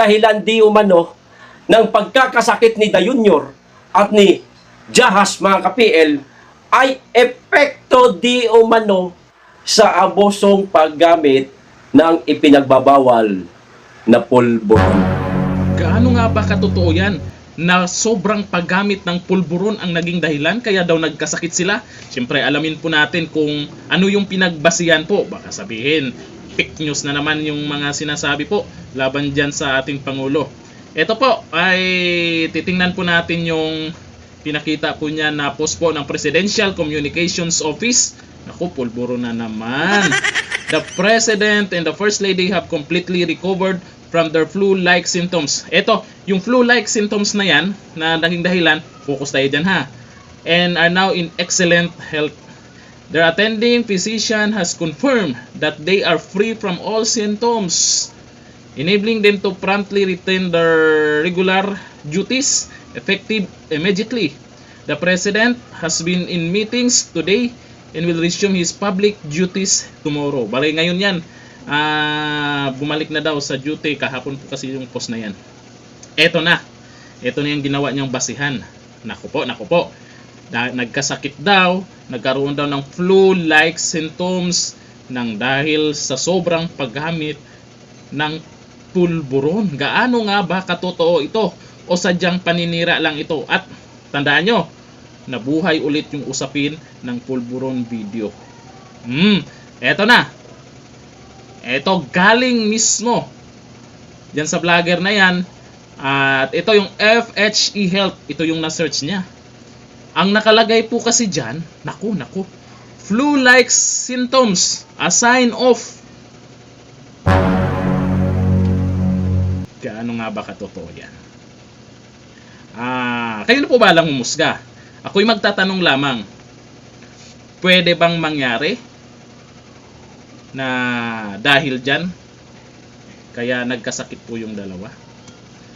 dahilan di umano ng pagkakasakit ni Da Junior at ni Jahas mga ka-PL ay epekto di umano sa abusong paggamit ng ipinagbabawal na pulburon. Gaano nga ba katotoo yan na sobrang paggamit ng pulburon ang naging dahilan kaya daw nagkasakit sila? Siyempre alamin po natin kung ano yung pinagbasihan po. Baka sabihin fake news na naman yung mga sinasabi po laban dyan sa ating Pangulo. Ito po ay titingnan po natin yung pinakita po niya na post po ng Presidential Communications Office. Naku, pulburo na naman. The President and the First Lady have completely recovered from their flu-like symptoms. Ito, yung flu-like symptoms na yan, na naging dahilan, focus tayo dyan ha, and are now in excellent health. Their attending physician has confirmed that they are free from all symptoms, enabling them to promptly return their regular duties effective immediately. The President has been in meetings today and will resume his public duties tomorrow. Bali ngayon yan, bumalik na daw sa duty. Kahapon po kasi yung post na yan. Ito na yung ginawa niyang basihan. Naku po, nagkasakit daw, nagkaroon daw ng flu-like symptoms nang dahil sa sobrang paggamit ng pulburon. Gaano nga ba katotoo ito o sadyang paninira lang ito? At tandaan nyo, nabuhay ulit yung usapin ng pulburon video. Eto na. Ito galing mismo diyan sa vlogger na yan. At ito yung FHE Health. Ito yung na-search niya. Ang nakalagay po kasi diyan, naku, flu-like symptoms, a sign of. Gaano nga ba katotoo yan? Kayo na po ba lang humusga? Ako'y magtatanong lamang, pwede bang mangyari na dahil dyan kaya nagkasakit po yung dalawa?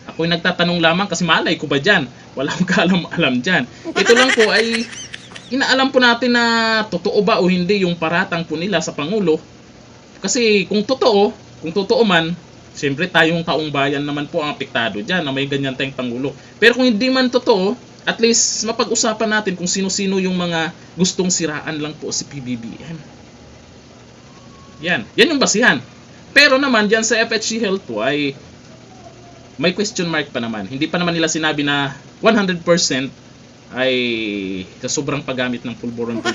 Ako'y nagtatanong lamang kasi malay ko ba dyan? Wala akong kaalam-alam dyan. Ito lang po ay inaalam po natin na totoo ba o hindi yung paratang po nila sa Pangulo. Kasi kung totoo man, siyempre tayong taong bayan naman po ang apektado dyan na may ganyan tayong Pangulo. Pero kung hindi man totoo, at least mapag-usapan natin kung sino-sino yung mga gustong siraan lang po si PBBM. Yan yung basihan. Pero naman dyan sa FHC Health po ay may question mark pa naman. Hindi pa naman nila sinabi na 100% ay sa sobrang paggamit ng pulburon daw.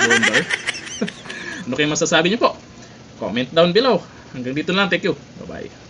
Ano kayo masasabi niyo po? Comment down below. Hanggang dito lang. Thank you. Bye-bye.